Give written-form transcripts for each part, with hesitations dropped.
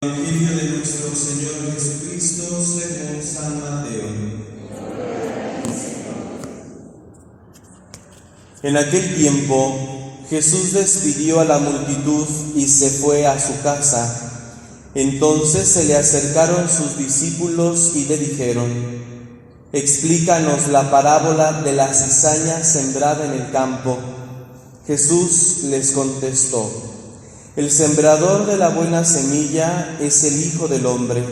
Evangelio de nuestro Señor Jesucristo según San Mateo. En aquel tiempo, Jesús despidió a la multitud y se fue a su casa. Entonces se le acercaron sus discípulos y le dijeron: «Explícanos la parábola de la cizaña sembrada en el campo». Jesús les contestó: «El sembrador de la buena semilla es el Hijo del Hombre.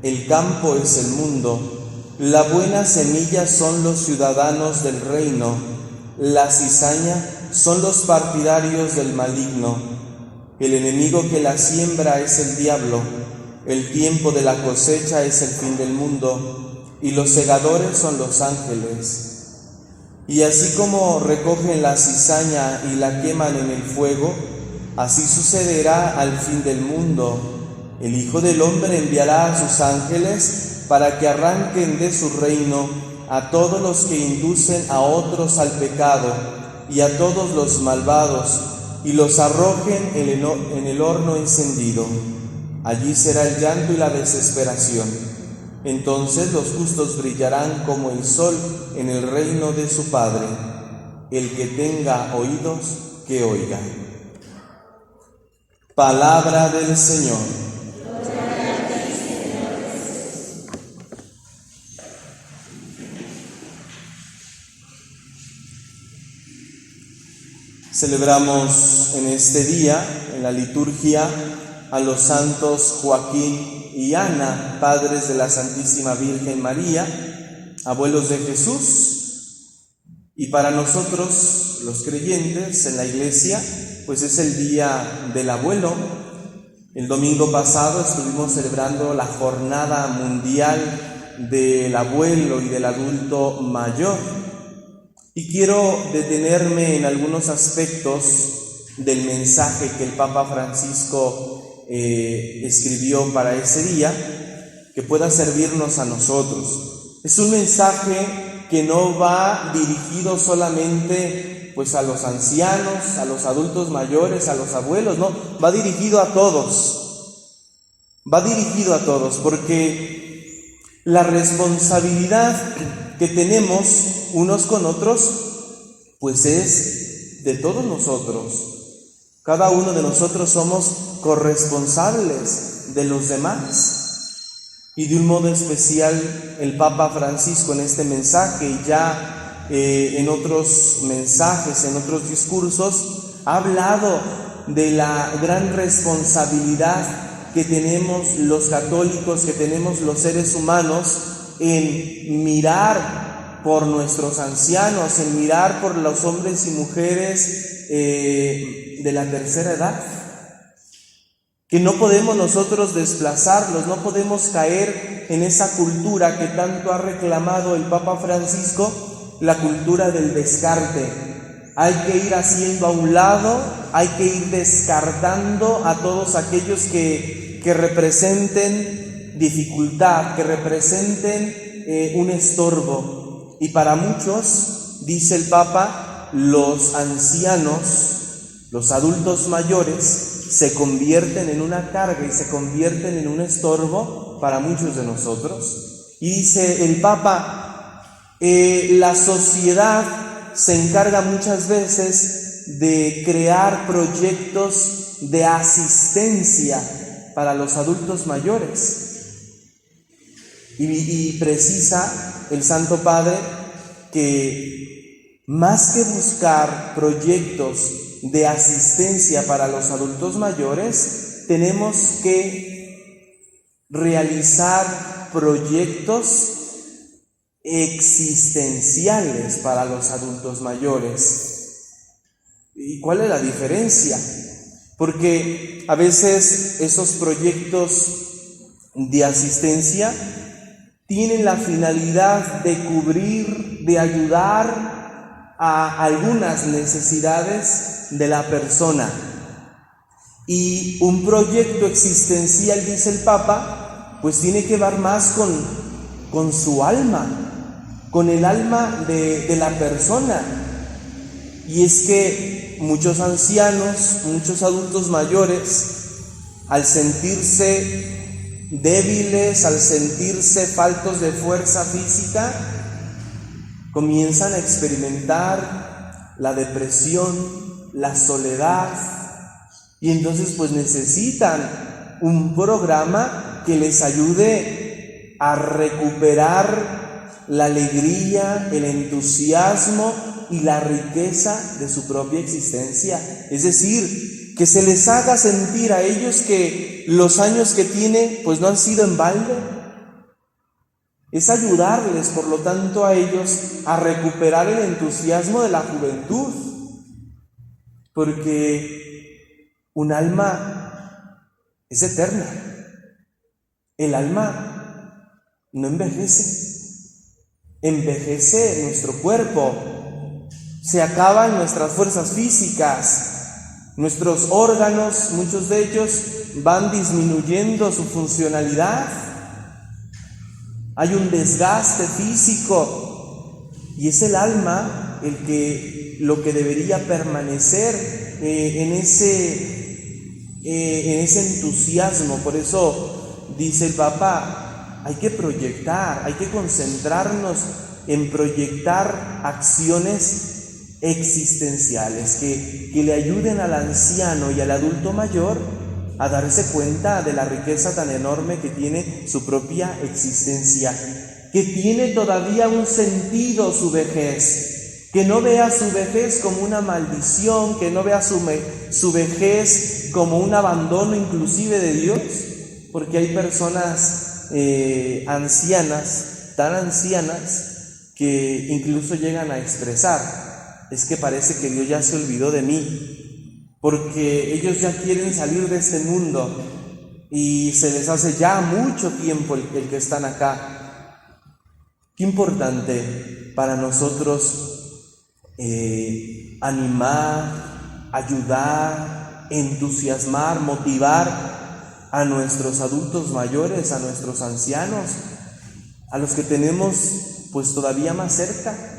El campo es el mundo. La buena semilla son los ciudadanos del reino. La cizaña son los partidarios del maligno. El enemigo que la siembra es el diablo. El tiempo de la cosecha es el fin del mundo, y los segadores son los ángeles. Y así como recogen la cizaña y la queman en el fuego, así sucederá al fin del mundo. El Hijo del Hombre enviará a sus ángeles para que arranquen de su reino a todos los que inducen a otros al pecado y a todos los malvados, y los arrojen en el horno encendido. Allí será el llanto y la desesperación. Entonces los justos brillarán como el sol en el reino de su Padre. El que tenga oídos, que oiga». Palabra del Señor. Celebramos en este día, en la liturgia, a los santos Joaquín y Ana, padres de la Santísima Virgen María, abuelos de Jesús. Y para nosotros, los creyentes en la Iglesia, pues es el día del abuelo. El domingo pasado estuvimos celebrando la Jornada Mundial del Abuelo y del Adulto Mayor. Y quiero detenerme en algunos aspectos del mensaje que el Papa Francisco escribió para ese día, que pueda servirnos a nosotros. Es un mensaje que no va dirigido solamente pues a los ancianos, a los adultos mayores, a los abuelos, no, va dirigido a todos. Va dirigido a todos, porque la responsabilidad que tenemos unos con otros, pues es de todos nosotros. Cada uno de nosotros somos corresponsables de los demás. Y de un modo especial el Papa Francisco en este mensaje, y ya en otros mensajes, en otros discursos, ha hablado de la gran responsabilidad que tenemos los católicos, que tenemos los seres humanos, en mirar por nuestros ancianos, en mirar por los hombres y mujeres de la tercera edad, que no podemos nosotros desplazarlos, no podemos caer en esa cultura que tanto ha reclamado el Papa Francisco, la cultura del descarte. Hay que ir haciendo a un lado, hay que ir descartando a todos aquellos que representen dificultad, que representen un estorbo. Y para muchos, dice el Papa, los ancianos, los adultos mayores, se convierten en una carga y se convierten en un estorbo para muchos de nosotros. Y dice el Papa, la sociedad se encarga muchas veces de crear proyectos de asistencia para los adultos mayores. Y precisa el Santo Padre que más que buscar proyectos de asistencia para los adultos mayores, tenemos que realizar proyectos existenciales para los adultos mayores. ¿Y cuál es la diferencia? Porque a veces esos proyectos de asistencia tienen la finalidad de cubrir, de ayudar a algunas necesidades de la persona. Y un proyecto existencial, dice el Papa, pues tiene que ver más con su alma, con el alma de la persona. Y es que muchos ancianos, muchos adultos mayores, al sentirse débiles, al sentirse faltos de fuerza física, comienzan a experimentar la depresión, la soledad, y entonces pues necesitan un programa que les ayude a recuperar la alegría, el entusiasmo y la riqueza de su propia existencia. Es decir, que se les haga sentir a ellos que los años que tienen pues no han sido en balde. Es ayudarles, por lo tanto, a ellos a recuperar el entusiasmo de la juventud, porque un alma es eterna. El alma no envejece, envejece nuestro cuerpo, se acaban nuestras fuerzas físicas, nuestros órganos, muchos de ellos van disminuyendo su funcionalidad, hay un desgaste físico, y es el alma lo que debería permanecer en ese entusiasmo. Por eso dice el Papa, hay que proyectar, hay que concentrarnos en proyectar acciones existenciales que le ayuden al anciano y al adulto mayor a darse cuenta de la riqueza tan enorme que tiene su propia existencia, que tiene todavía un sentido su vejez, que no vea su vejez como una maldición, que no vea su vejez como un abandono inclusive de Dios, porque hay personas ancianas, tan ancianas, que incluso llegan a expresar: es que parece que Dios ya se olvidó de mí, porque ellos ya quieren salir de este mundo y se les hace ya mucho tiempo el que están acá. Qué importante para nosotros animar, ayudar, entusiasmar, motivar a nuestros adultos mayores, a nuestros ancianos, a los que tenemos pues todavía más cerca.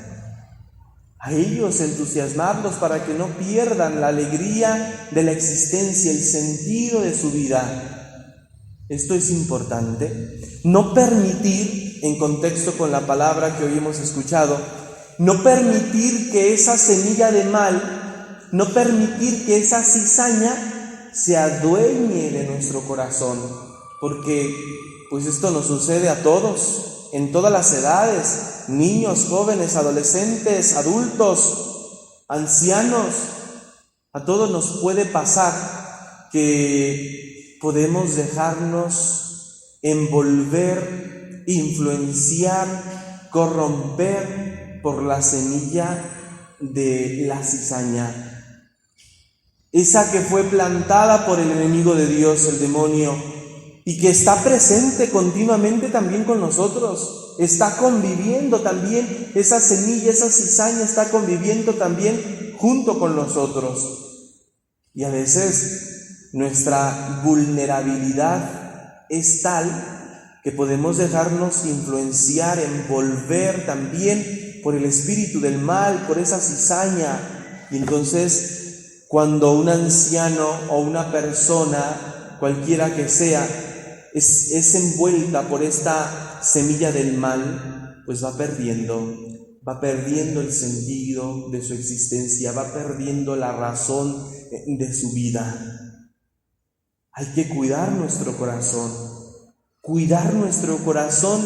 A ellos entusiasmarlos para que no pierdan la alegría de la existencia, el sentido de su vida. Esto es importante. No permitir, en contexto con la palabra que hoy hemos escuchado, no permitir que esa semilla de mal, no permitir que esa cizaña se adueñe de nuestro corazón, porque pues esto nos sucede a todos, en todas las edades, niños, jóvenes, adolescentes, adultos, ancianos. A todos nos puede pasar que podemos dejarnos envolver, influenciar, corromper por la semilla de la cizaña, esa que fue plantada por el enemigo de Dios, el demonio, y que está presente continuamente también con nosotros. Está conviviendo también, esa semilla, esa cizaña está conviviendo también junto con nosotros. Y a veces nuestra vulnerabilidad es tal que podemos dejarnos influenciar, envolver también por el espíritu del mal, por esa cizaña. Y entonces, cuando un anciano o una persona, cualquiera que sea, es envuelta por esta semilla del mal, pues va perdiendo el sentido de su existencia, va perdiendo la razón de su vida. Hay que cuidar nuestro corazón,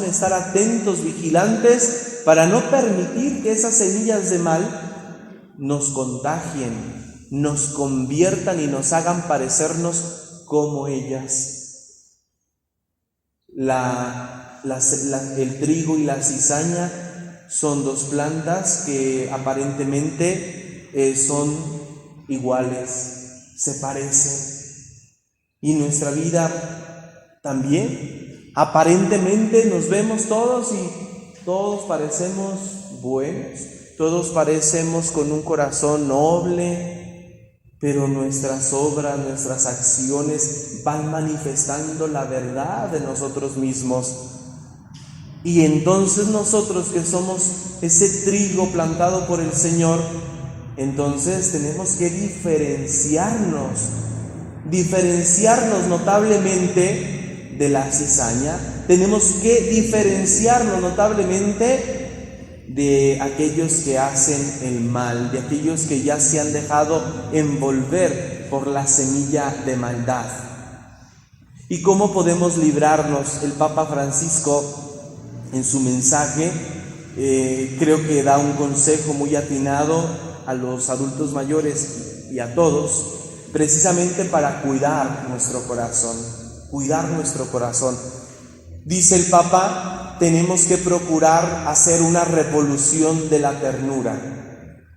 estar atentos, vigilantes, para no permitir que esas semillas de mal nos contagien, nos conviertan y nos hagan parecernos como ellas. El trigo y la cizaña son dos plantas que aparentemente son iguales, se parecen. Y nuestra vida también, aparentemente nos vemos todos y todos parecemos buenos, todos parecemos con un corazón noble, pero nuestras obras, nuestras acciones van manifestando la verdad de nosotros mismos. Y entonces nosotros, que somos ese trigo plantado por el Señor, entonces tenemos que diferenciarnos diferenciarnos notablemente de la cizaña, tenemos que diferenciarnos notablemente de aquellos que hacen el mal, de aquellos que ya se han dejado envolver por la semilla de maldad. ¿Y cómo podemos librarnos? El Papa Francisco, en su mensaje, creo que da un consejo muy atinado a los adultos mayores y a todos, precisamente para cuidar nuestro corazón, Dice el Papa, tenemos que procurar hacer una revolución de la ternura.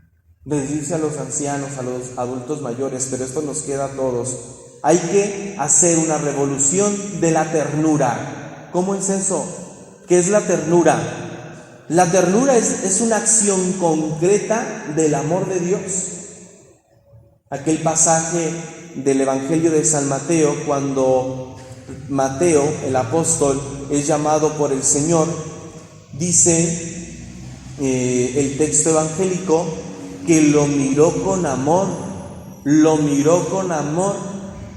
Les dice a los ancianos, a los adultos mayores, pero esto nos queda a todos. Hay que hacer una revolución de la ternura. ¿Cómo es eso? ¿Qué es la ternura? La ternura es una acción concreta del amor de Dios. Aquel pasaje del Evangelio de San Mateo, cuando Mateo, el apóstol, es llamado por el Señor, dice el texto evangélico que lo miró con amor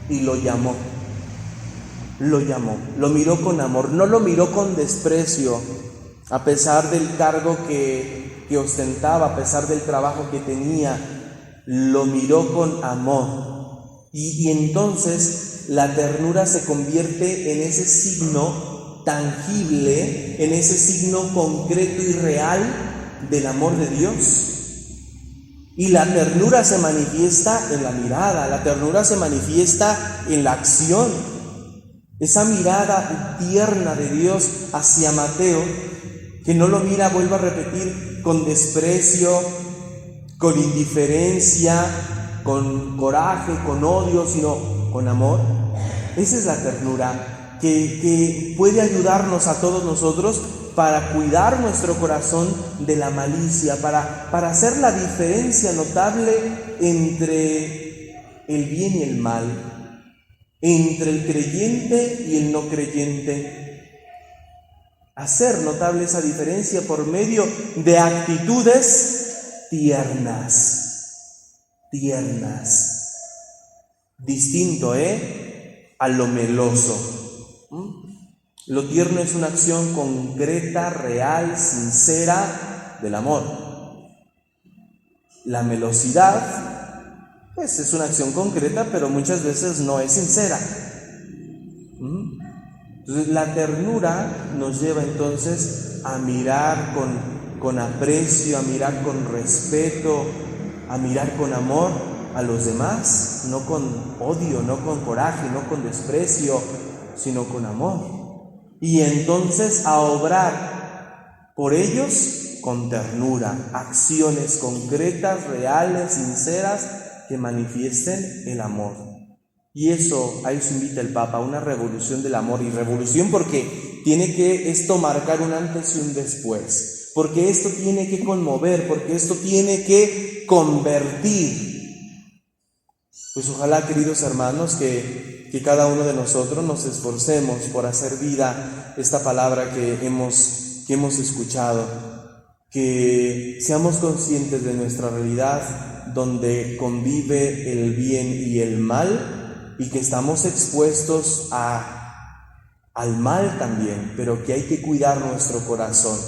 y lo llamó. Lo miró con amor, no lo miró con desprecio, a pesar del cargo que ostentaba, a pesar del trabajo que tenía, lo miró con amor. Y entonces la ternura se convierte en ese signo tangible, en ese signo concreto y real del amor de Dios. Y la ternura se manifiesta en la mirada, la ternura se manifiesta en la acción. Esa mirada tierna de Dios hacia Mateo, que no lo mira, vuelvo a repetir, con desprecio, con indiferencia, con coraje, con odio, sino con amor. Esa es la ternura que puede ayudarnos a todos nosotros para cuidar nuestro corazón de la malicia, para hacer la diferencia notable entre el bien y el mal, entre el creyente y el no creyente. Hacer notable esa diferencia por medio de actitudes tiernas. Distinto, a lo meloso. Lo tierno es una acción concreta, real, sincera del amor. La melosidad, pues es una acción concreta, pero muchas veces no es sincera. Entonces, la ternura nos lleva entonces a mirar con aprecio, a mirar con respeto, a mirar con amor a los demás, no con odio, no con coraje, no con desprecio, sino con amor. Y entonces a obrar por ellos con ternura, acciones concretas, reales, sinceras, que manifiesten el amor. Y a eso invita el Papa, una revolución del amor. Y revolución porque tiene que esto marcar un antes y un después, porque esto tiene que conmover, porque esto tiene que convertir. Pues ojalá, queridos hermanos, que cada uno de nosotros nos esforcemos por hacer vida esta palabra que hemos escuchado, que seamos conscientes de nuestra realidad donde convive el bien y el mal, y que estamos expuestos al mal también, pero que hay que cuidar nuestro corazón.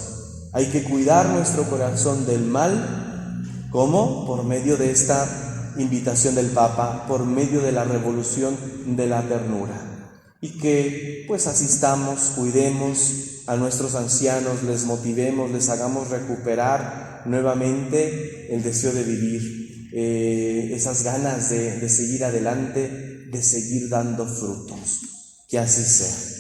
Hay que cuidar nuestro corazón del mal. ¿Cómo? Por medio de esta invitación del Papa, por medio de la revolución de la ternura. Y que pues asistamos, cuidemos a nuestros ancianos, les motivemos, les hagamos recuperar nuevamente el deseo de vivir, esas ganas de seguir adelante, de seguir dando frutos. Que así sea.